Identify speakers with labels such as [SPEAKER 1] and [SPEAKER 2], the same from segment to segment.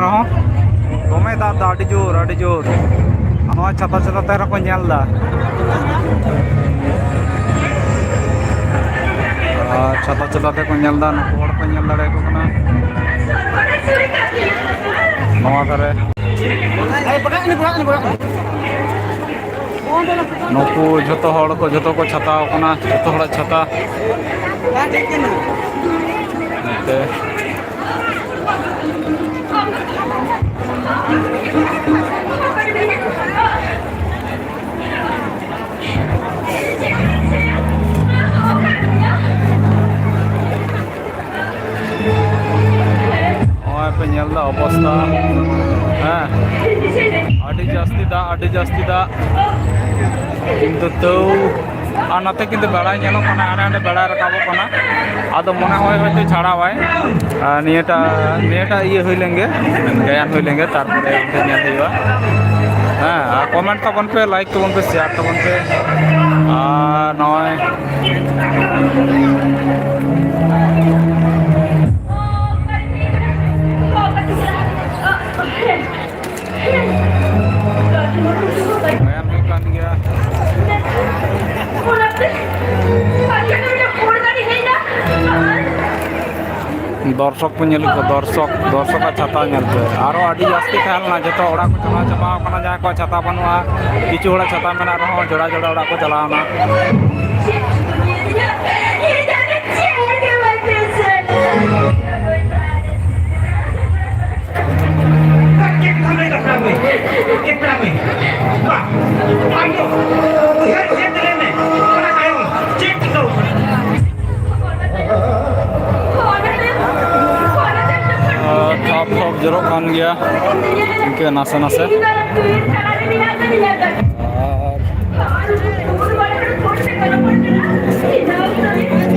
[SPEAKER 1] ᱨᱮᱦᱚᱸ ᱫᱚᱢᱮ ᱫᱟᱜ ᱫᱟ ᱟᱹᱰᱤ ᱡᱳᱨ ᱟᱹᱰᱤ ᱡᱳᱨ ᱱᱚᱣᱟ ᱪᱷᱟᱛᱟ ᱪᱷᱟᱛᱟ ᱛᱮ ᱨᱮᱦᱚᱸ ᱠᱚ ᱧᱮᱞ ᱫᱟ ᱪᱷᱟᱛᱟ ᱪᱷᱟᱛᱟ ᱛᱮᱠᱚ ᱧᱮᱞ ᱫᱟ ᱱᱩᱠᱩ ᱦᱚᱲ ᱠᱚ ᱧᱮᱞ ᱫᱟᱲᱮᱭᱟᱠᱚ ᱠᱟᱱᱟ ᱱᱚᱣᱟ ᱫᱷᱟᱨᱮ ᱱᱩᱠᱩ ᱡᱷᱚᱛᱚ ᱦᱚᱲ ᱠᱚ ᱡᱷᱚᱛᱚ ᱠᱚ ᱪᱷᱟᱛᱟᱣ ᱠᱟᱱᱟ ᱡᱷᱚᱛᱚ ᱦᱚᱲᱟᱜ ᱪᱷᱟᱛᱟ ᱱᱚᱛᱮ ᱱᱚᱜᱼᱚᱭ ᱯᱮ ᱧᱮᱞ ᱫᱟ ᱚᱵᱚᱥᱛᱷᱟ ᱦᱮᱸ ᱟᱹᱰᱤ ᱡᱟᱹᱥᱛᱤ ᱫᱟᱜ কিন্তু তাও আর নাতে কিন্তু বেড়ায় ᱧᱮᱞᱚᱜ ᱠᱟᱱᱟ ᱦᱟᱸᱰᱮ ᱦᱟᱸᱰᱮ ᱵᱮᱲᱟᱭ ᱨᱟᱠᱟᱵᱚᱜ ᱠᱟᱱᱟ ᱟᱫᱚ ᱢᱚᱱᱮ হয় হয়তো ছাড়াওয়ায় ᱱᱤᱭᱟᱹᱴᱟ ᱤᱭᱟᱹ ᱦᱩᱭ ᱞᱮᱱᱜᱮ ᱜᱟᱭᱟᱱ ᱦᱩᱭ ᱞᱮᱱᱜᱮ ᱛᱟᱨᱯᱚᱨᱮ ᱚᱱᱛᱮ ᱧᱮᱞ ᱦᱩᱭᱩᱜᱼᱟ ᱦᱮᱸ ᱟᱨ ᱠᱚᱢᱮন্ট ᱛᱟᱵᱚᱱ ᱯᱮ লাইক ᱛᱟᱵᱚᱱ ᱯᱮ শেয়ার ᱛᱟᱵᱚᱱ ᱯᱮ আর নয় গায়ান হয়ে কান গিয়া দর্শক ᱯᱮ ᱧᱮᱞ ᱠᱚ দর্শকᱟᱜ ᱪᱷᱟᱛᱟ ᱧᱮᱞ ᱯᱮ ᱟᱨᱚ ᱟᱹᱰᱤ ᱡᱟᱹᱥᱛᱤ ᱛᱟᱦᱮᱸ ᱞᱮᱱᱟ ᱡᱚᱛᱚ ᱚᱲᱟᱜ ᱠᱚ ᱪᱟᱞᱟᱣ ᱪᱟᱵᱟᱣ ᱠᱟᱱᱟ ᱡᱟᱦᱟᱸᱭ ᱠᱚᱣᱟᱜ ᱪᱷᱟᱛᱟ ᱵᱟᱹᱱᱩᱜᱼᱟ ᱠᱤᱪᱷᱩ ᱦᱚᱲᱟᱜ ᱪᱷᱟᱛᱟ ᱢᱮᱱᱟᱜ ᱨᱮᱦᱚᱸ ᱡᱚᱲᱟ ᱡᱚᱲᱟ ᱚᱲᱟᱜ ᱠᱚ ᱪᱟᱞᱟᱣᱱᱟ ᱴᱷᱚᱯ ᱡᱚᱨᱚᱜ ᱠᱟᱱ ᱜᱮᱭᱟ ᱤᱱᱠᱟᱹ ᱱᱟᱥᱮ ᱱᱟᱥᱮ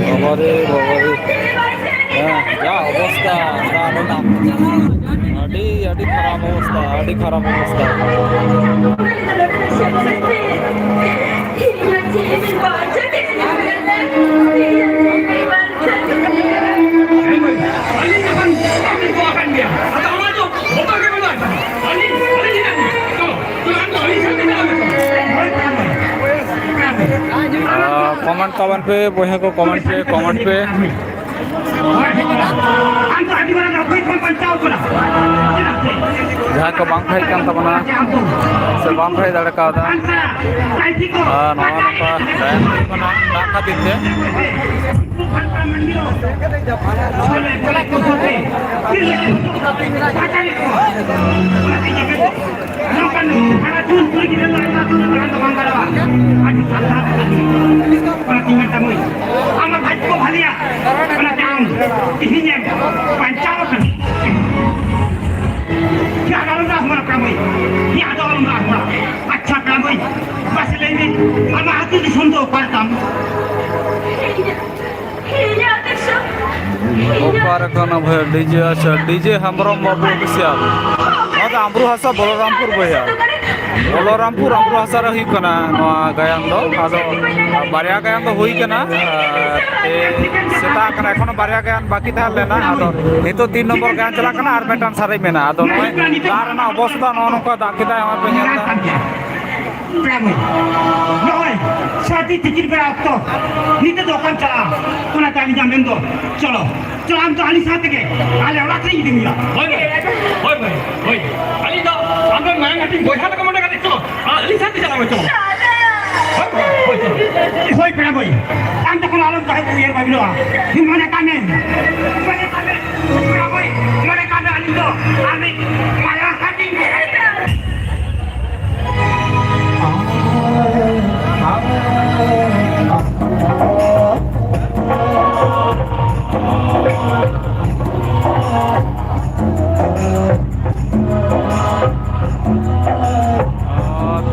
[SPEAKER 1] বাবারে হ্যাঁ যা অবস্থা আডি খারাপ অবস্থা कमेंट ताबन पे बहे को कमेंट पे जहाँ को बांग भाई कान तबना से बांग भाई दाड़े का दा नवा नपा दायन बना ना खातिर ते अच्छा कामोई बस लेने हम आते दिसुन तो पारताम ओपार कोना भय डीजे अच्छा डीजे हमरम बाबू बिसियाल नोदा अमरू हासा बलरामपुर भैया बलरामपुर अमरू हासा रे हुई कना नोआ गायन दो आदो बारिया गायन दो हुई कना सेता कना एखोनो बारिया गायन बाकी था लेना आदो नितो 3 नंबर गायन चला कना आर मेटान सारे मेना आदो नोय कारना अवस्था नो नको दाकिदा हमार पे नेलदा नय साथी टिकिट पे आपतो निते दुकान चला कोना ताली जामेन दो चलो चलो हम तो आली साथ के आले ओला से इदी मिला होय आली दो हम मैं नाटी बोझा तक मोटा का चलो आली साथ चला चलो होय पे भाई हम तो कोना आलम काहे ये भाई लो मने काने भाई मने काने आली दो आमी माया खाती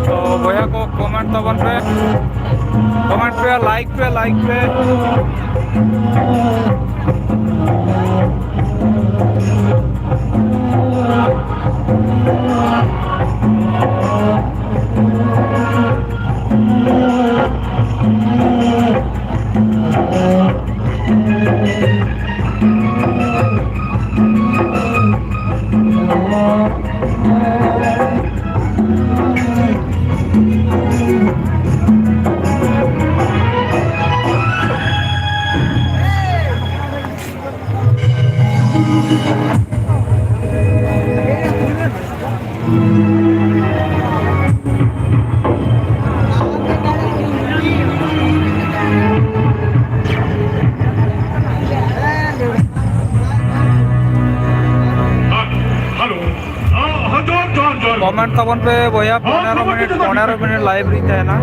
[SPEAKER 1] तो भैया को कमेंट तबन पे लाइक पे
[SPEAKER 2] कमेंट तबन पे भैया 15 मिनट लाइव रही है ना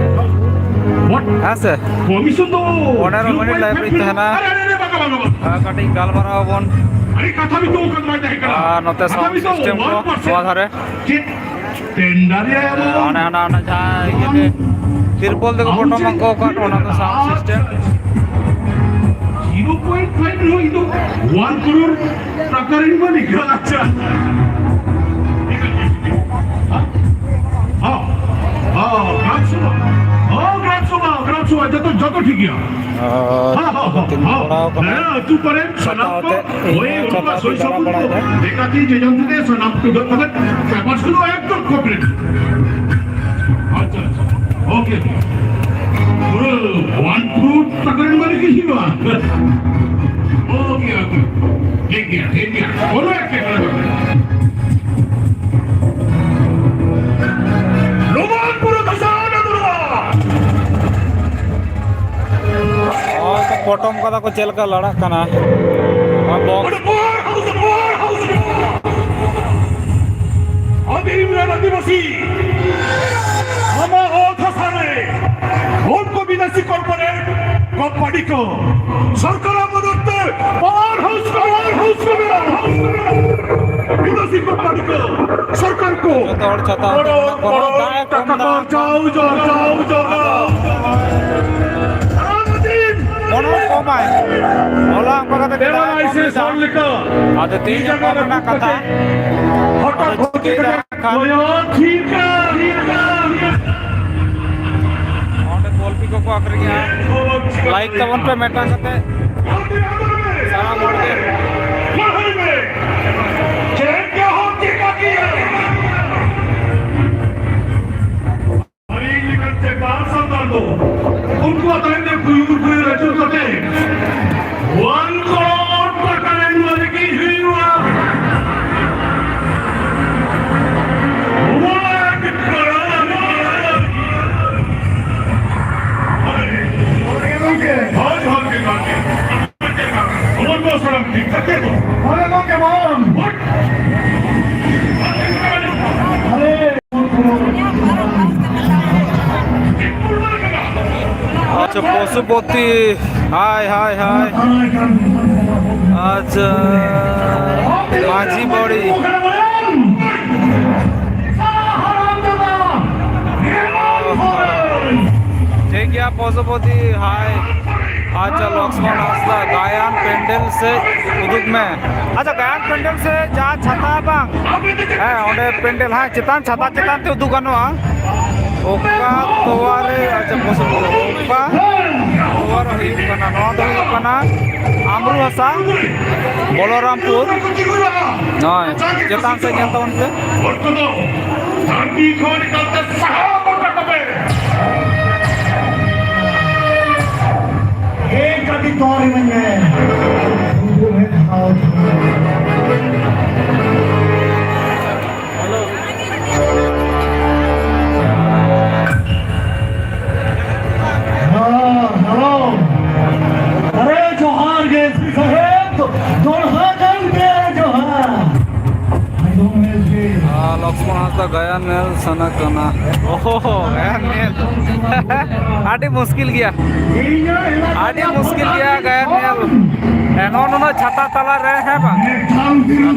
[SPEAKER 2] ऐसे 15 मिनट लाइव रही है ना कटी गालमारा बन नोते साउंड सिस्टम को नवा धारे आने आना आना जहाँ ये तिरपल देखो फोटो मंगो का टोना तो साउंड सिस्टम
[SPEAKER 1] 0.5 लो itu 1 crore টাকার ইনভেস্ট করা আচ্ছা ग्रामसभा যত ঠিক ইয়া तू पर सनाप ওই ওটা সই সবুজ দেখাতি যে যন্ত্রতে সনাপ তোদের পেপারস গুলো একদম কমপ্লিট আচ্ছা ওকে পুরো 1 crore টাকার মানে কি ছিল ওকে ওকে ঠিক আছে বলো একটা করে
[SPEAKER 2] पटम कदा को चलका लड़ा कना
[SPEAKER 1] आदिवासी उनको विदेशी कॉर्पोरेट कंपनी को सरकार मदद पावर हाउस विदेशी कंपनी को सरकार को
[SPEAKER 2] ada tiga mana kata को आखिर लाइक तवन पे मेटा करते सारा मोड़ के
[SPEAKER 1] उनको बताएंगे कोई रचू करते 1 करोड़ टका लेने की हुई हुआ
[SPEAKER 2] अच्छा पशुपति हाय हाय हाय अच्छा माझी बड़ी ठीक है पशुपति हाय अच्छा लक्ष्मण आस्था गायन पेंडल से उदुग में अच्छा गायन पेंडल से जा छता बांग है ओंडे पेंडल हाँ चितान छता चितान ते उदुग गनो ओका तोवारे अच्छा पशुपति ओका तोवार हुई कना नौ दो हुई कना आमरू हसा बलरामपुर नॉय चितान से नियंत्रण उनसे
[SPEAKER 1] एक कभी तौर ही बन गए हेलो अरे जोहार गे साहेब जोहार गे जोहार
[SPEAKER 2] लक्ष्मण हास्ता गया नेल सना कना ओहो गया नेल आटी मुश्किल गया गया नेल एनो छाता तला रहे हैं बा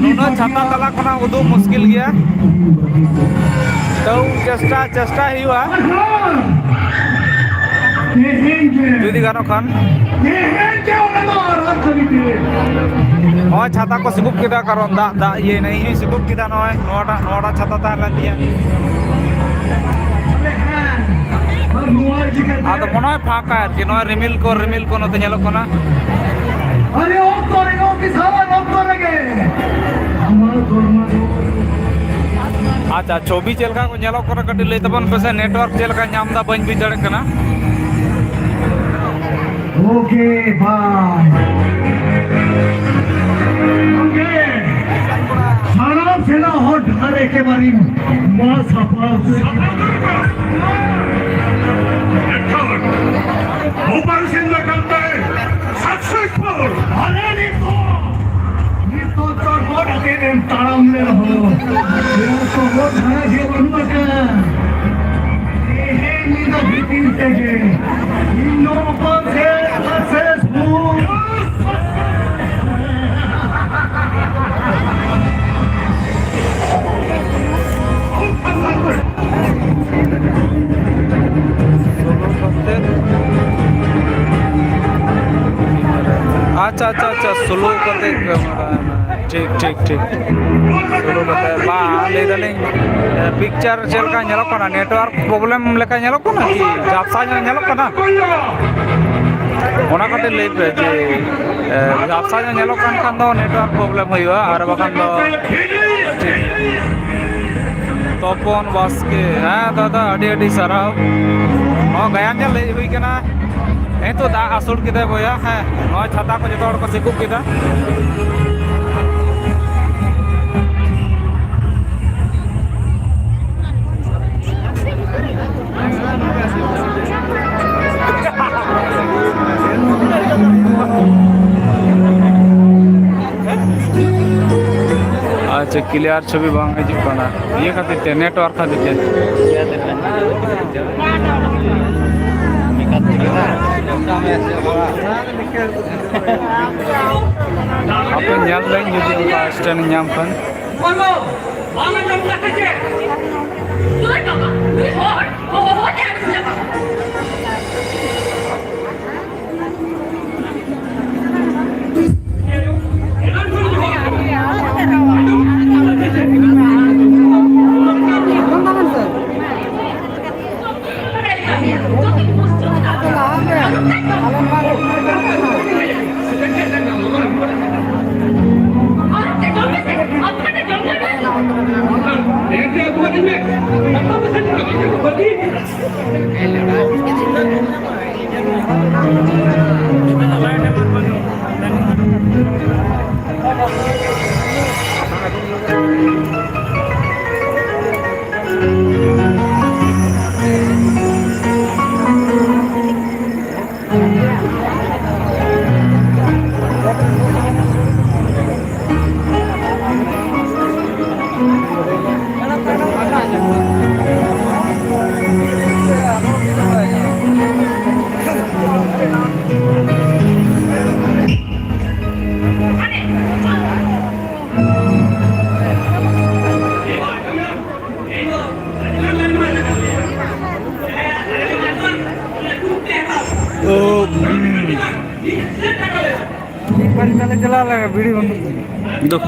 [SPEAKER 2] नुनो छाता तला कना उदु मुश्किल गया तो चेष्टा ही हुआ जुदी गानो खान छाता को सिकुप किदा कारण दा ये नहीं सिकुप किदा नय नोटा छाता ताला दिया आदो मने फाका कि नय रिमिल को नते नेलो कोना
[SPEAKER 1] अरे ओ करेगो कि सारा लोग करेंगे हमारा धर्म
[SPEAKER 2] अच्छा छवि चलका को नेलो कर कटी ले तबन पे नेटवर्क चलका नामदा बन भी दड़े कना
[SPEAKER 1] ओके बाय ओके सारा सेना हो ढारे के बारी मां सफा ऑपरेशन में करता है सक्सेसफुल अरे ये तो बहुत अकेले ताराम ले रहो ये तो बहुत बड़ा ये बनवा का ये नींद भीतर से ये इन लोगों को से सक्सेसफुल
[SPEAKER 2] अच्छा अच्छा अच्छा स्लो करते ठीक ठीक ठीक स्लो करते बा ले दलिंग पिक्चर चलका नेलो कना नेटवर्क प्रॉब्लम लेका नेलो कना कि जापसा नेलो कना ओना कटे ले पे जे जापसा नेलो कन दो नेटवर्क प्रॉब्लम होइबा आर बकान दो तपन बास्के हाँ दादा अडी अडी सराव हाँ गयान ले हुई कना तो दा आसुड़ किदा बोया हाँ नॉय छाता को जतो को सिकुप किदा अच्छा क्लियर छवि बांग हिजुग कना ये खातिर ते नेटवर्क खातिर ते apa nyal lain jadi apa stand nyampan चला वीडियो दो